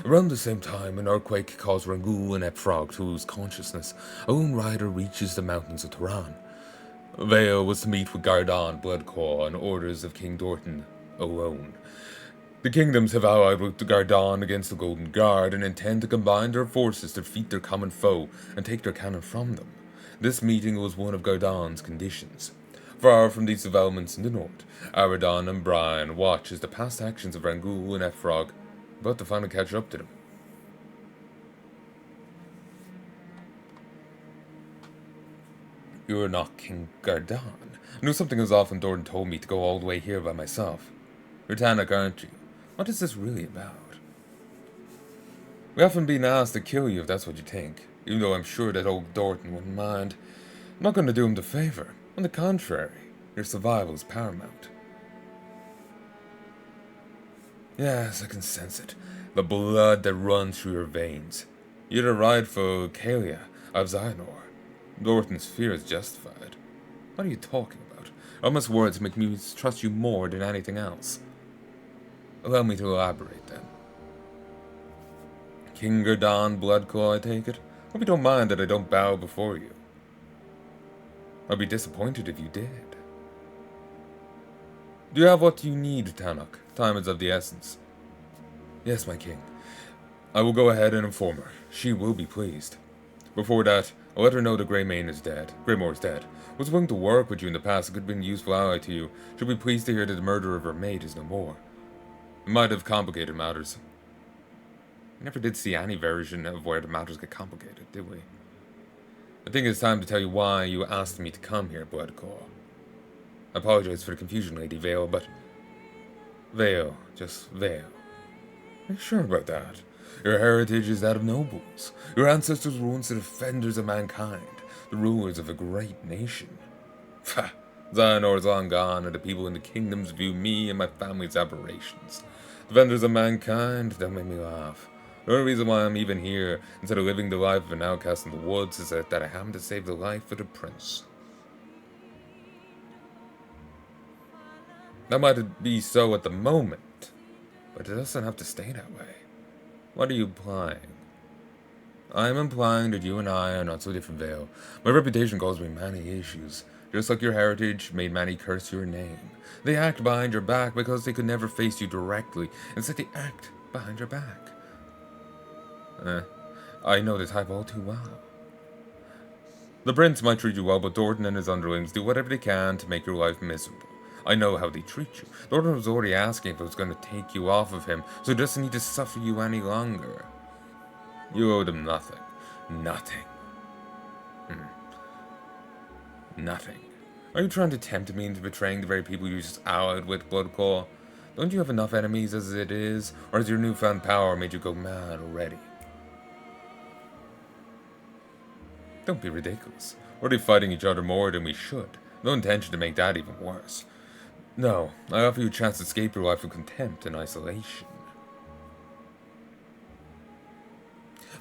Around the same time, an earthquake caused Rangul and Ephrog to lose consciousness. A lone rider reaches the mountains of Tehran. Vale was to meet with Gardan, Bloodclaw, and orders of King Dorton alone. The kingdoms have allied with the Gardan against the Golden Guard and intend to combine their forces to defeat their common foe and take their cannon from them. This meeting was one of Gardan's conditions. Far from these developments in the north, Aradan and Brian watch as the past actions of Rangul and Ephrog about to finally catch up to them. You're not King Gardan. I knew something was off when Dorton told me to go all the way here by myself. You're Tannock, aren't you? What is this really about? We often been asked to kill you if that's what you think, even though I'm sure that old Dorton wouldn't mind. I'm not going to do him the favor. On the contrary, your survival is paramount. Yes, I can sense it. The blood that runs through your veins. You're the rightful Heya of Xynor. Dorton's fear is justified. What are you talking about? Almost words make me trust you more than anything else. Allow me to elaborate, then. King Gardan Bloodclaw, I take it? Hope you don't mind that I don't bow before you. I'd be disappointed if you did. Do you have what you need, Tannock? Time is of the essence. Yes, my king. I will go ahead and inform her. She will be pleased. Before that, I'll let her know that Greymore is dead. Was willing to work with you in the past and could have been a useful ally to you. She'll be pleased to hear that the murder of her mate is no more. It might have complicated matters. We never did see any version of where the matters get complicated, did we? I think it's time to tell you why you asked me to come here, Bloodclaw. I apologize for the confusion, Lady Vale, but... Vale, just Vale. Are you sure about that? Your heritage is that of nobles. Your ancestors were once the defenders of mankind, the rulers of a great nation. Xynor is long gone, and the people in the kingdoms view me and my family as aberrations. Defenders of mankind, don't make me laugh. The only reason why I'm even here, instead of living the life of an outcast in the woods, is that I happen to save the life of the prince. That might be so at the moment, but it doesn't have to stay that way. What are you implying? I am implying that you and I are not so different, Vale. My reputation caused me many issues. Just like your heritage made many curse your name. They act behind your back because they could never face you directly. Instead, they act behind your back. I know the type all too well. The prince might treat you well, but Dorton and his underlings do whatever they can to make your life miserable. I know how they treat you. Dorton was already asking if it was going to take you off of him, so he doesn't need to suffer you any longer. You owe them nothing. Nothing. Nothing. Are you trying to tempt me into betraying the very people you just allied with, Bloodclaw? Don't you have enough enemies as it is, or has your newfound power made you go mad already? Don't be ridiculous. We're already fighting each other more than we should. No intention to make that even worse. No, I offer you a chance to escape your life of contempt and isolation.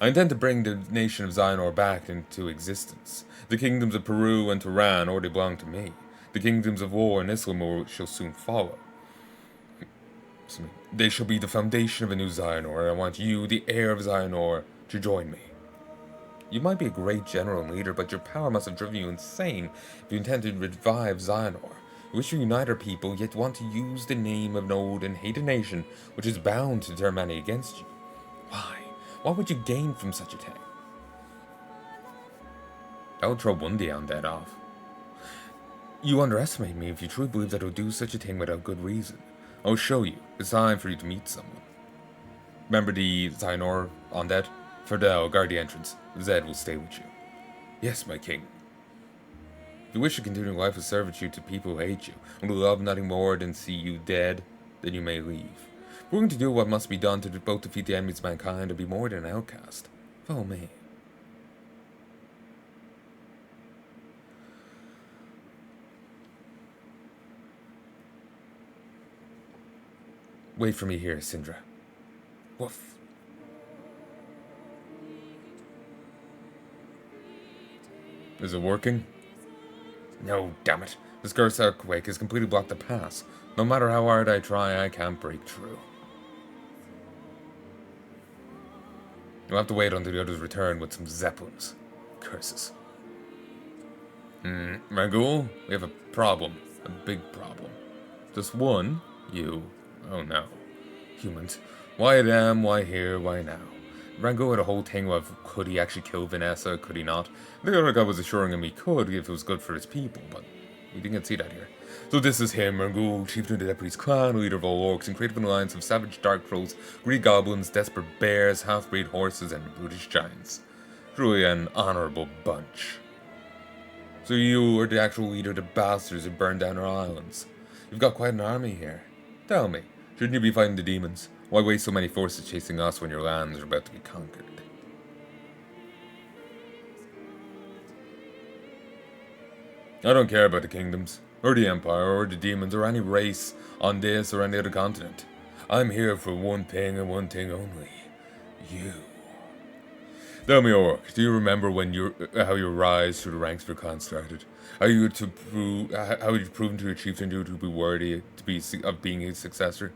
I intend to bring the nation of Xynor back into existence. The kingdoms of Peru and Tehran already belong to me. The kingdoms of War and Islamur shall soon follow. They shall be the foundation of a new Xynor, and I want you, the heir of Xynor, to join me. You might be a great general and leader, but your power must have driven you insane if you intend to revive Xynor. You wish to unite our people, yet want to use the name of an old and hated nation, which is bound to turn many against you. Why? What would you gain from such a thing? I will throw one day on that off. You underestimate me if you truly believe that I will do such a thing without good reason. I will show you. It's time for you to meet someone. Remember the Xynor undead? Fardel, guard the entrance. Zed will stay with you. Yes, my king. If you wish to continue a life of servitude to people who hate you, and who love nothing more than see you dead, then you may leave. If we're going to do what must be done to both defeat the enemies of mankind and be more than an outcast, follow me. Wait for me here, Syndra. Woof. Is it working? No, damn it. This cursed earthquake has completely blocked the pass. No matter how hard I try, I can't break through. You'll have to wait until the others return with some zeppelins. Curses. Rangul, we have a problem. A big problem. Just one? You. Oh no. Humans. Why them? Why here? Why now? Rangul had a whole thing of could he actually kill Vanessa, could he not? The other guy was assuring him he could if it was good for his people, but we didn't see that here. So this is him, Rangul, chieftain of the Deputy's clan, leader of all orcs, and creative an alliance of savage dark trolls, greedy goblins, desperate bears, half-breed horses, and brutish giants. Truly an honourable bunch. So you are the actual leader of the bastards who burned down our islands. You've got quite an army here. Tell me, shouldn't you be fighting the demons? Why waste so many forces chasing us when your lands are about to be conquered? I don't care about the kingdoms, or the empire, or the demons, or any race on this or any other continent. I'm here for one thing and one thing only. You. Tell me, Orc, do you remember how your rise through the ranks of your clan started? How you proven to your chieftain you to be worthy of being his successor?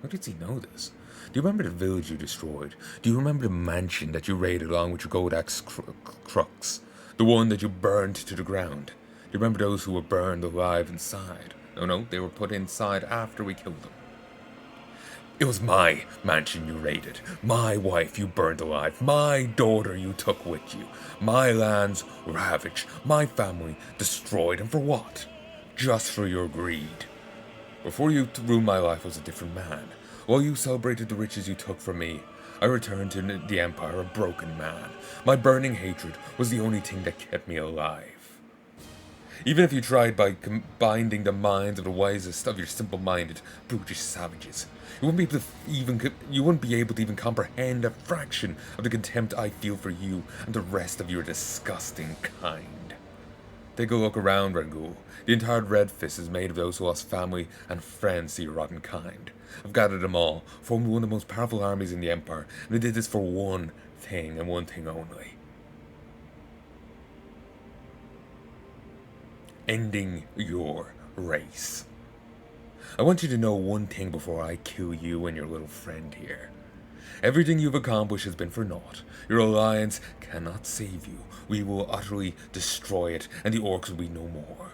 How did he know this? Do you remember the village you destroyed? Do you remember the mansion that you raided along with your gold axe crooks? The one that you burned to the ground? Do you remember those who were burned alive inside? No, they were put inside after we killed them. It was my mansion you raided, my wife you burned alive, my daughter you took with you, my lands ravaged, my family destroyed, and for what? Just for your greed. Before you ruined my life, I was a different man. While you celebrated the riches you took from me, I returned to the Empire a broken man. My burning hatred was the only thing that kept me alive. Even if you tried by combining the minds of the wisest of your simple-minded, brutish savages, you wouldn't be able to even comprehend a fraction of the contempt I feel for you and the rest of your disgusting kind. Take a look around, Rangul. The entire Red Fist is made of those who lost family and friends to your rotten kind. I've gathered them all, formed one of the most powerful armies in the Empire, and I did this for one thing and one thing only. Ending your race. I want you to know one thing before I kill you and your little friend here. Everything you've accomplished has been for naught. Your alliance cannot save you. We will utterly destroy it, and the orcs will be no more.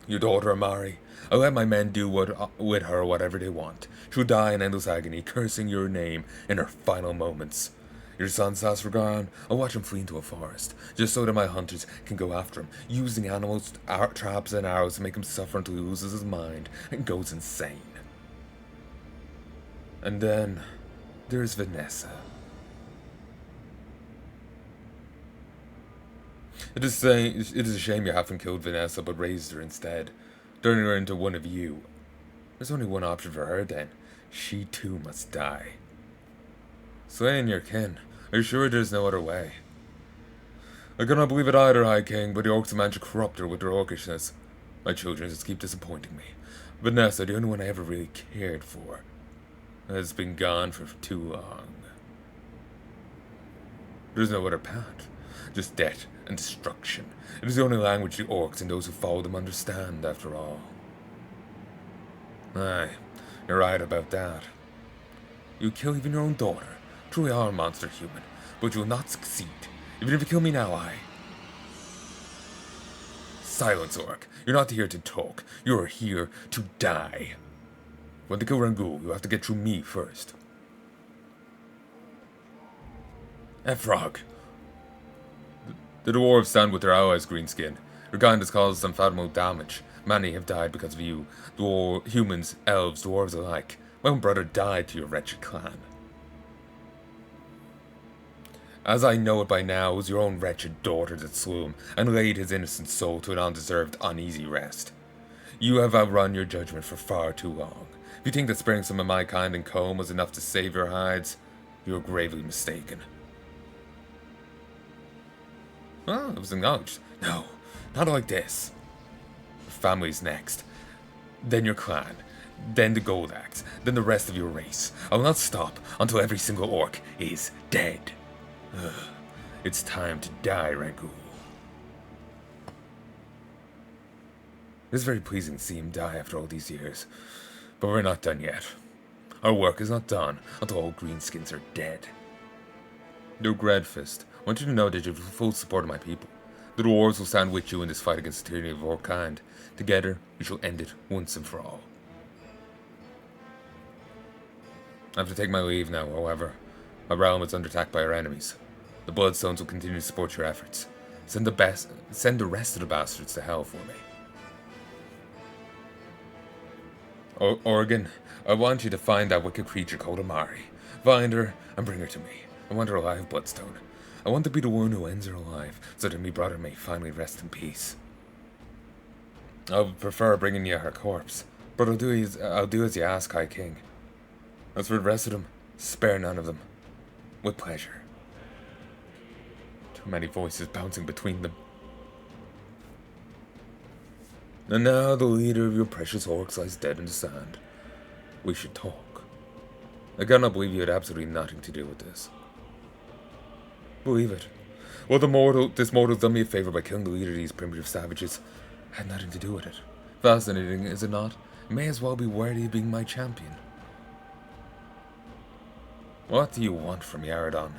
Your daughter Amari, I'll let my men do with her whatever they want. She'll die in endless agony, cursing your name in her final moments. Your son Sasragan, I'll watch him flee into a forest, just so that my hunters can go after him, using animals, traps, and arrows to make him suffer until he loses his mind and goes insane. And then there's Vanessa. It is a shame you haven't killed Vanessa, but raised her instead, turning her into one of you. There's only one option for her then. She too must die. Slaying your kin. Are you sure there's no other way? I cannot believe it either, High King, but the orcs managed to corrupt her with their orcishness. My children just keep disappointing me. Vanessa, the only one I ever really cared for, has been gone for too long. There's no other path. Just death and destruction. It is the only language the orcs and those who follow them understand, after all. Aye, you're right about that. You kill even your own daughter. Truly are a monster human, but you will not succeed. Even if you kill me now, Silence, Orc. You're not here to talk. You are here to die. When to kill Rangul, you have to get through me first. Frog. The dwarves stand with their allies, Greenskin. Your kind has caused unfathomable damage. Many have died because of you. Humans, elves, dwarves alike. My own brother died to your wretched clan. As I know it by now, it was your own wretched daughter that slew him, and laid his innocent soul to an undeserved, uneasy rest. You have outrun your judgment for far too long. If you think that sparing some of my kind in comb was enough to save your hides, you are gravely mistaken. Well, it was acknowledged. No, not like this. Your family's next. Then your clan. Then the Gold Axe. Then the rest of your race. I will not stop until every single orc is dead. It's time to die, Rangul. It's very pleasing to see him die after all these years. But we're not done yet. Our work is not done until all greenskins are dead. Your Dreadfist, I want you to know that you have the full support of my people. The dwarves will stand with you in this fight against the tyranny of Arkain. Together, we shall end it once and for all. I have to take my leave now, however. My realm is under attack by our enemies. The Bloodstones will continue to support your efforts. Send the rest of the bastards to hell for me. Arkain, I want you to find that wicked creature called Amari. Find her and bring her to me. I want her alive, Bloodstone. I want to be the one who ends her alive, so that my brother may finally rest in peace. I would prefer bringing you her corpse, but I'll do as you ask, High King. As for the rest of them, spare none of them. With pleasure. Too many voices bouncing between them. And now the leader of your precious orcs lies dead in the sand. We should talk. I cannot believe you had absolutely nothing to do with this. Believe it. Well, this mortal's done me a favor by killing the leader of these primitive savages. I had nothing to do with it. Fascinating, is it not? It may as well be worthy of being my champion. What do you want from me, Aradon?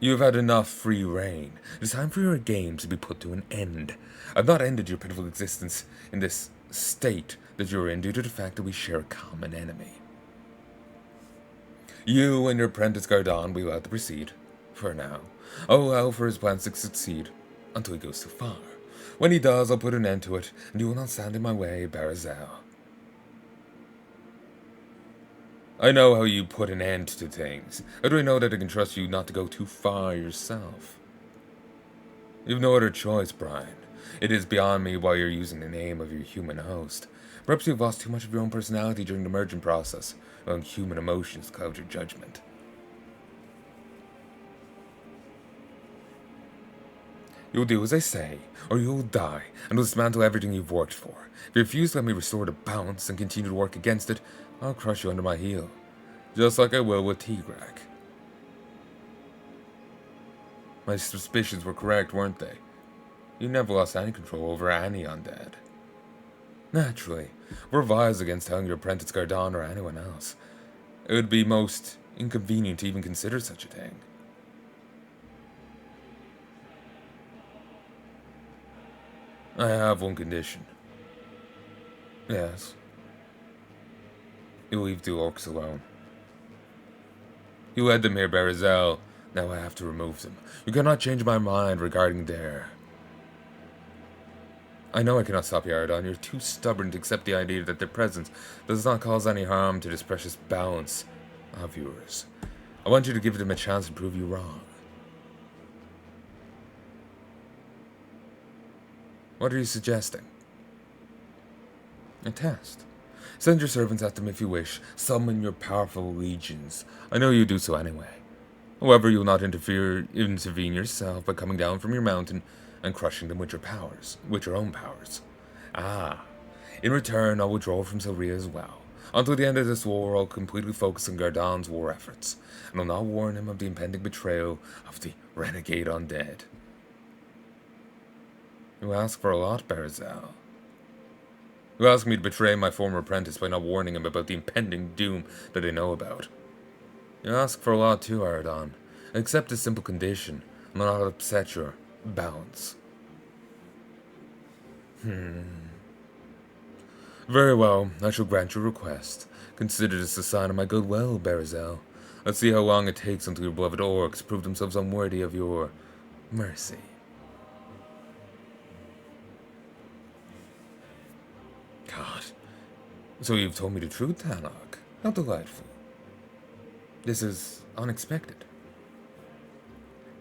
You have had enough free reign. It is time for your games to be put to an end. I've not ended your pitiful existence in this state that you're in due to the fact that we share a common enemy. You and your apprentice Gardon will be allowed to proceed. For now. I'll allow for his plans to succeed until he goes too far. When he does, I'll put an end to it, and you will not stand in my way, Barazel. I know how you put an end to things. How do I know that I can trust you not to go too far yourself? You've no other choice, Brian. It is beyond me why you're using the name of your human host. Perhaps you've lost too much of your own personality during the merging process, allowing human emotions cloud your judgment. You'll do as I say, or you'll die, and will dismantle everything you've worked for. If you refuse to let me restore the balance and continue to work against it, I'll crush you under my heel. Just like I will with Tigrak. My suspicions were correct, weren't they? You never lost any control over any undead. Naturally, we're wise against telling your apprentice Gardon or anyone else. It would be most inconvenient to even consider such a thing. I have one condition. Yes. You leave the orcs alone. You led them here, Barazel. Now I have to remove them. You cannot change my mind regarding their... I know I cannot stop you, Aradon. You're too stubborn to accept the idea that their presence does not cause any harm to this precious balance of yours. I want you to give them a chance to prove you wrong. What are you suggesting? A test. Send your servants at them if you wish. Summon your powerful legions. I know you do so anyway. However, you will not intervene yourself by coming down from your mountain and crushing them with your own powers. Ah, in return, I'll withdraw from Silria as well. Until the end of this war, I'll completely focus on Gardon's war efforts, and I'll not warn him of the impending betrayal of the renegade undead. You ask for a lot, Barazel. You ask me to betray my former apprentice by not warning him about the impending doom that I know about. You ask for a lot too, Aradon. Accept a simple condition, and I'll not upset your balance. Very well, I shall grant your request. Consider this a sign of my goodwill, Barazel. Let's see how long it takes until your beloved orcs prove themselves unworthy of your mercy. God. So you've told me the truth, Tanok. How delightful. This is unexpected.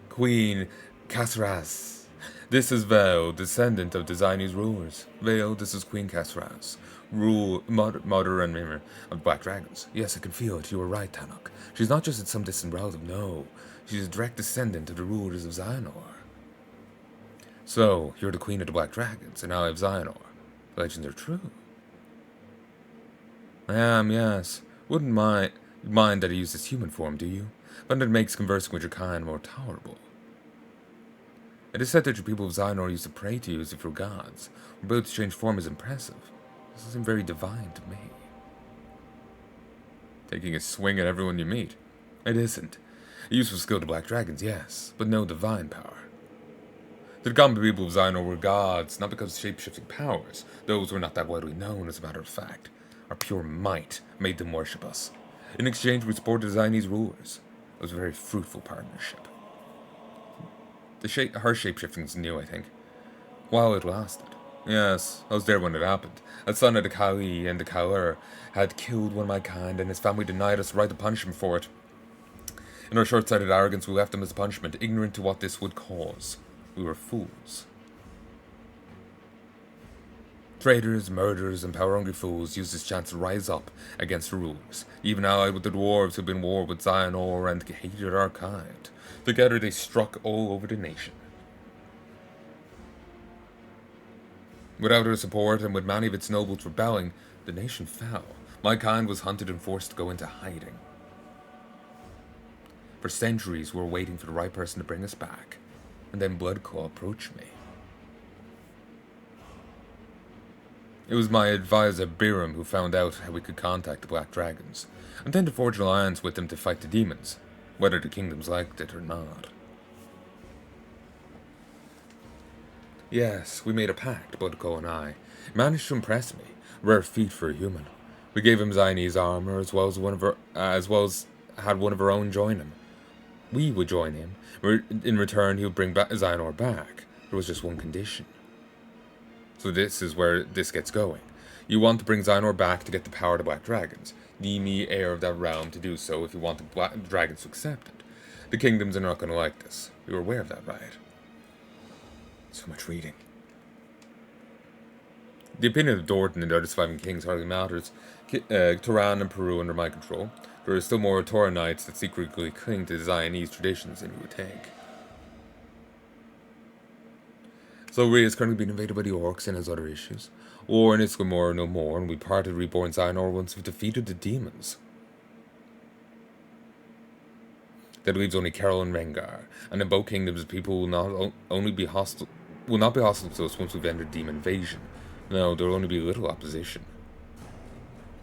Queen Kasras. This is Vale, descendant of Designi's rulers. Vale, this is Queen Kasras. Mother and mirror of black dragons. Yes, I can feel it. You were right, Tanok. She's not just some distant relative, no. She's a direct descendant of the rulers of Xionor. So, you're the queen of the black dragons, and ally of Xionor. The legends are true. I am, yes. Wouldn't mind that I use this human form, do you? But it makes conversing with your kind more tolerable. It is said that your people of Xionor used to pray to you as if you were gods. Your ability to change form is impressive. This doesn't seem very divine to me. Taking a swing at everyone you meet. It isn't. A useful skill to black dragons, yes, but no divine power. The common people of Xehanort were gods, not because of shape-shifting powers. Those were not that widely known, as a matter of fact. Our pure might made them worship us. In exchange, we supported Xaianese rulers. It was a very fruitful partnership. Her shape-shifting is new, I think. While it lasted. Yes, I was there when it happened. A son of the Kali and the Kaler had killed one of my kind, and his family denied us the right to punish him for it. In our short-sighted arrogance, we left him as a punishment, ignorant to what this would cause. We were fools. Traitors, murderers, and power-hungry fools used this chance to rise up against the rulers, even allied with the dwarves who'd been in war with Xehanort and hated our kind. Together they struck all over the nation. Without our support, and with many of its nobles rebelling, the nation fell. My kind was hunted and forced to go into hiding. For centuries, we were waiting for the right person to bring us back, and then Bloodclaw approached me. It was my advisor Biram who found out how we could contact the Black Dragons, and then to forge an alliance with them to fight the demons, whether the kingdoms liked it or not. Yes, we made a pact, Bloodclaw and I. It managed to impress me. Rare feat for a human. We gave him Xaianese armor, as well as had one of our own join him. We would join him. In return, he would bring Xehanort back. There was just one condition. So this is where this gets going. You want to bring Xehanort back to get the power of the Black Dragons. Deem me heir of that realm to do so if you want the Black Dragons to accept it. The kingdoms are not going to like this. You were aware of that, right? So much reading. The opinion of Dorton and the other surviving kings hardly matters. Turan and Peru under my control. There are still more Torah knights that secretly cling to Xaianese traditions than you would think. Sloria is currently being invaded by the orcs and has other issues. War in Islamor are no more, and we parted reborn Xehanort once we've defeated the demons. That leaves only Carol and Rengar, and in both kingdoms people will not be hostile to us once we've ended demon invasion. No, there will only be little opposition.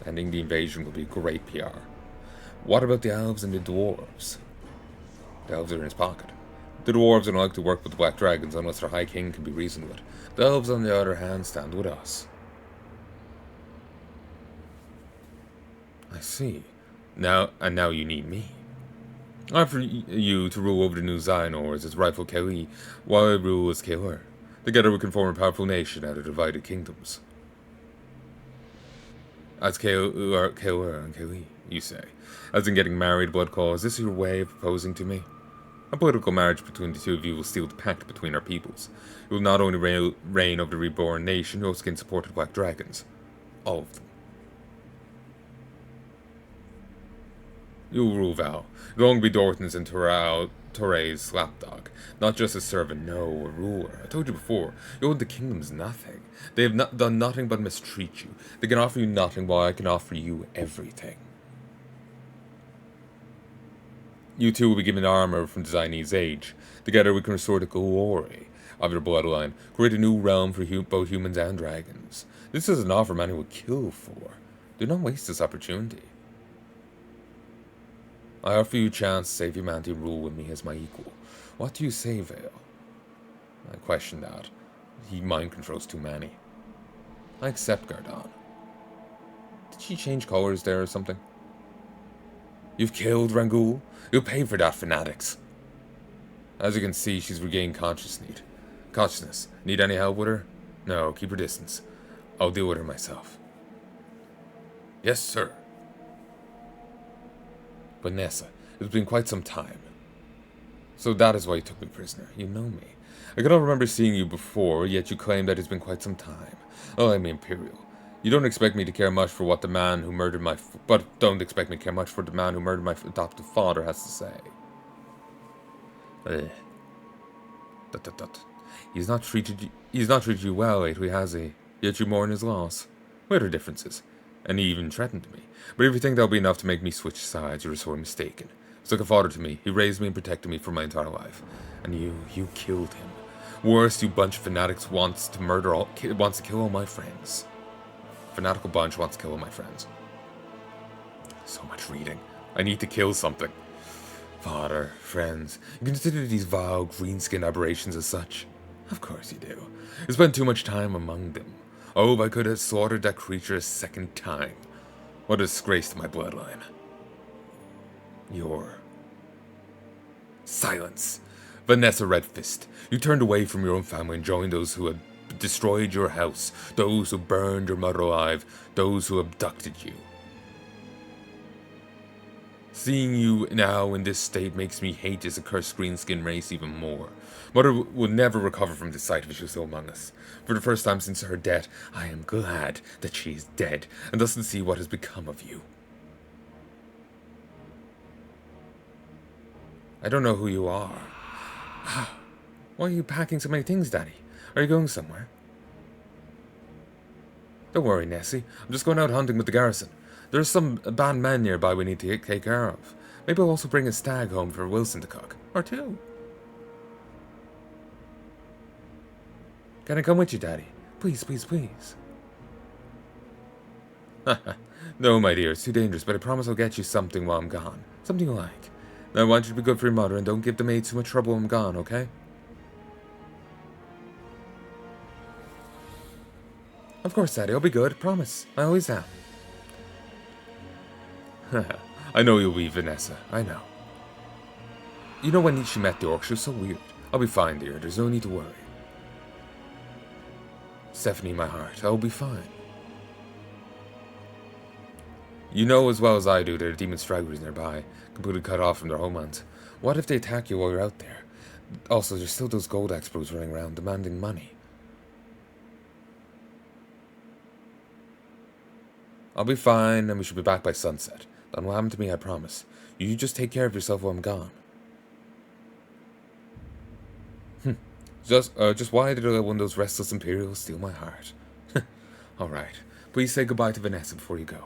Ending the invasion will be great PR. What about the elves and the dwarves? The elves are in his pocket. The dwarves don't like to work with the Black Dragons unless their High King can be reasoned with. The elves, on the other hand, stand with us. I see. Now you need me. I offer you to rule over the new Xehanort as rightful Kali, while I rule as Kaler. Together we can form a powerful nation out of divided kingdoms. As Kaler and Kali, you say. As in getting married, Bloodclaw, is this your way of proposing to me? A political marriage between the two of you will seal the pact between our peoples. You will not only reign over the reborn nation, you also can support the Black Dragons. All of them. You will rule Val. You'll only be Dorton's and Torre's lapdog. Not just a servant, no, a ruler. I told you before, you owe the kingdoms nothing. They have done nothing but mistreat you. They can offer you nothing while I can offer you everything. You two will be given armor from the Xaianese age. Together we can restore the glory of your bloodline, create a new realm for both humans and dragons. This is an offer many would kill for. Do not waste this opportunity. I offer you a chance to save humanity and rule with me as my equal. What do you say, Vale? I question that. He mind controls too many. I accept Gardon. Did she change colors there or something? You've killed Rangul? You'll pay for that, fanatics. As you can see, she's regained consciousness. Need any help with her? No, keep her distance. I'll deal with her myself. Yes, sir. But Nessa, it's been quite some time. So that is why you took me prisoner. You know me. I cannot remember seeing you before, yet you claim that it's been quite some time. Oh, I'm Imperial. You don't expect me to care much for what the man who murdered my... But don't expect me to care much for the man who murdered my adoptive father has to say. He's not treated you well lately, has he? Yet you mourn his loss. We had our differences. And he even threatened me. But if you think that'll be enough to make me switch sides, you're sorely mistaken. He's like a father to me. He raised me and protected me for my entire life. And you killed him. Worse, you bunch of fanatics wants to kill all my friends. Fanatical bunch wants to kill all my friends. So much reading. I need to kill something. Father, friends, you consider these vile green-skinned aberrations as such? Of course you do. You spend too much time among them. Oh, if I could have slaughtered that creature a second time. What a disgrace to my bloodline. Your... Silence. Vanessa Redfist, you turned away from your own family and joined those who had destroyed your house, those who burned your mother alive, those who abducted you. Seeing you now in this state makes me hate this accursed green-skin race even more. Mother will never recover from the sight of you still among us. For the first time since her death, I am glad that she is dead and doesn't see what has become of you. I don't know who you are. Why are you packing so many things, Daddy? Are you going somewhere? Don't worry, Nessie. I'm just going out hunting with the garrison. There's some bad men nearby we need to take care of. Maybe I'll also bring a stag home for Wilson to cook. Or two. Can I come with you, Daddy? Please, please, please. No, my dear, it's too dangerous, but I promise I'll get you something while I'm gone. Something you like. Now, I want you to be good for your mother and don't give the maid too much trouble while I'm gone, okay? Of course, Daddy, I'll be good, promise. I always am. I know you'll be, Vanessa. I know. You know, when she met the orc, she was so weird. I'll be fine, dear. There's no need to worry. Stephanie, my heart, I'll be fine. You know as well as I do there are demon stragglers nearby, completely cut off from their homelands. What if they attack you while you're out there? Also, there's still those gold experts running around demanding money. I'll be fine, and we should be back by sunset. Nothing will happen to me, I promise. You just take care of yourself while I'm gone. Just why did one of those restless Imperials steal my heart? Alright. Please say goodbye to Vanessa before you go.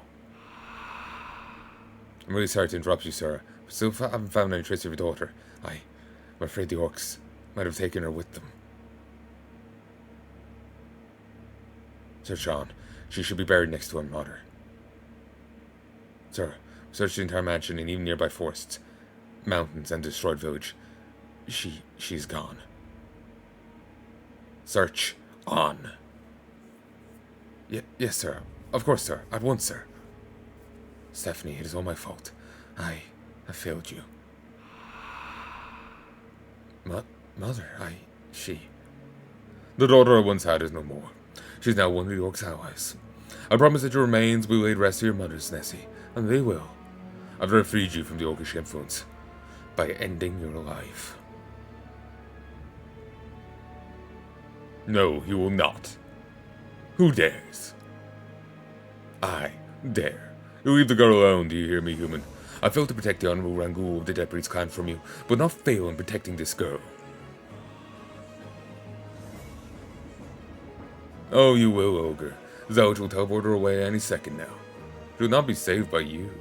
I'm really sorry to interrupt you, sir. But still haven't found any trace of your daughter. I'm afraid the orcs might have taken her with them. Sir John, she should be buried next to her mother. Sir, search the entire mansion and even nearby forests, mountains, and destroyed village. She's gone. Search on. Yes, sir. Of course, sir. At once, sir. Stephanie, it is all my fault. I failed you. Mother, she... The daughter I once had is no more. She's now one of the orcs' allies. I promise that your remains will lay rest to your mothers, Nessie, and they will. I've already freed you from the orcish influence by ending your life. No, you will not. Who dares? I dare. You leave the girl alone, do you hear me, human? I failed to protect the honorable Rangoon of the Dead Breeds clan from you, but not fail in protecting this girl. Oh, you will, Ogre. Zouch will teleport her away any second now. She will not be saved by you.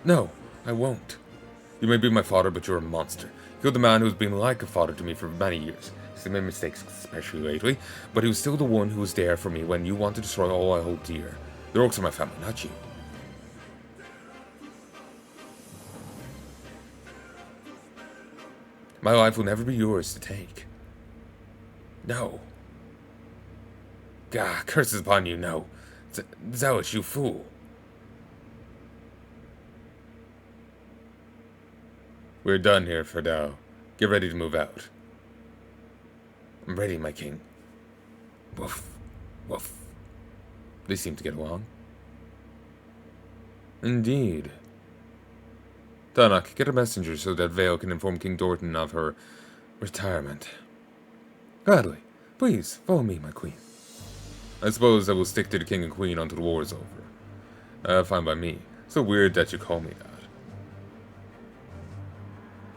No, I won't. You may be my father, but you're a monster. You killed the man who has been like a father to me for many years. He's made mistakes, especially lately, but he was still the one who was there for me when you wanted to destroy all I hold dear. The orcs are my family, not you. My life will never be yours to take. No. Gah, curses upon you, no. Zealous, you fool. We're done here, Ferdao. Get ready to move out. I'm ready, my king. Woof. Woof. They seem to get along. Indeed. Tanak, get a messenger so that Vale can inform King Dorton of her retirement. Gladly. Please, follow me, my queen. I suppose I will stick to the king and queen until the war is over. Fine by me. So weird that you call me that.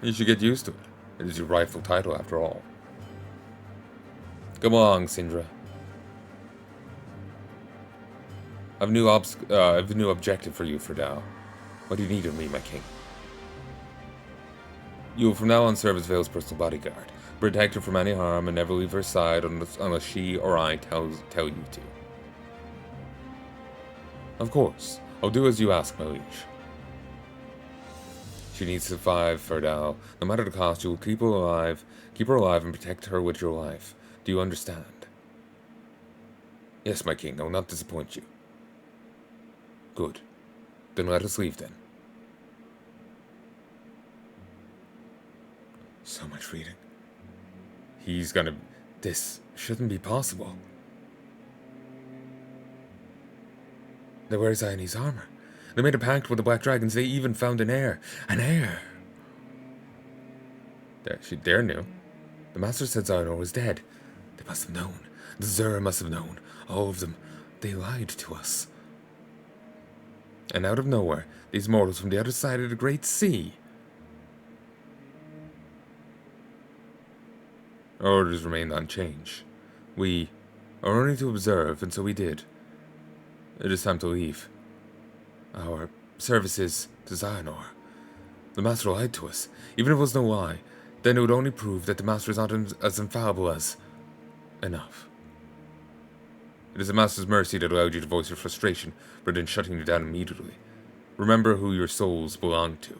You should get used to it. It is your rightful title, after all. Come along, Sindra. I have a new objective for you, Ferdao. What do you need of me, my king? You will from now on serve as Vale's personal bodyguard. Protect her from any harm and never leave her side unless she or I tell you to. Of course. I'll do as you ask, my liege. She needs to survive, Ferdal. No matter the cost, you will keep her alive and protect her with your life. Do you understand? Yes, my king, I will not disappoint you. Good. Then let us leave then. So much reading. This shouldn't be possible. They wear Zionese armor. They made a pact with the Black Dragons. They even found an heir. An heir! They're new. The Master said Zionor was dead. They must have known. The Zura must have known. All of them. They lied to us. And out of nowhere, these mortals from the other side of the Great Sea. Our orders remained unchanged. We are only to observe, and so we did. It is time to leave. Our services to Zionor. The Master lied to us. Even if it was no lie, then it would only prove that the Master is not as infallible as enough. It is the Master's mercy that allowed you to voice your frustration, rather than shutting you down immediately. Remember who your souls belong to.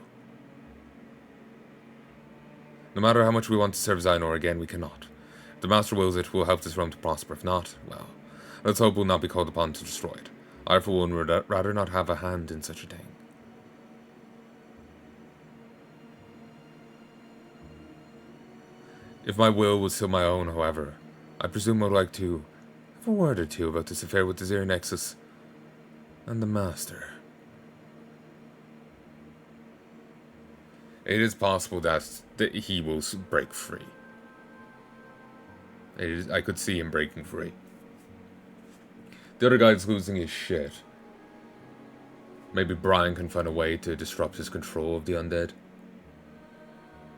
No matter how much we want to serve Zionor again, we cannot. If the Master wills it, will help this realm to prosper. If not, well, let's hope we'll not be called upon to destroy it. I, for one, would rather not have a hand in such a thing. If my will was still my own, however, I presume I'd like to have a word or two about this affair with the Zero Nexus and the Master. It is possible that he will break free. I could see him breaking free. The other guy's losing his shit. Maybe Brian can find a way to disrupt his control of the undead.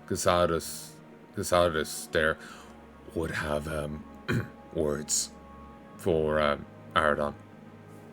Casadus there would have words for Ardon.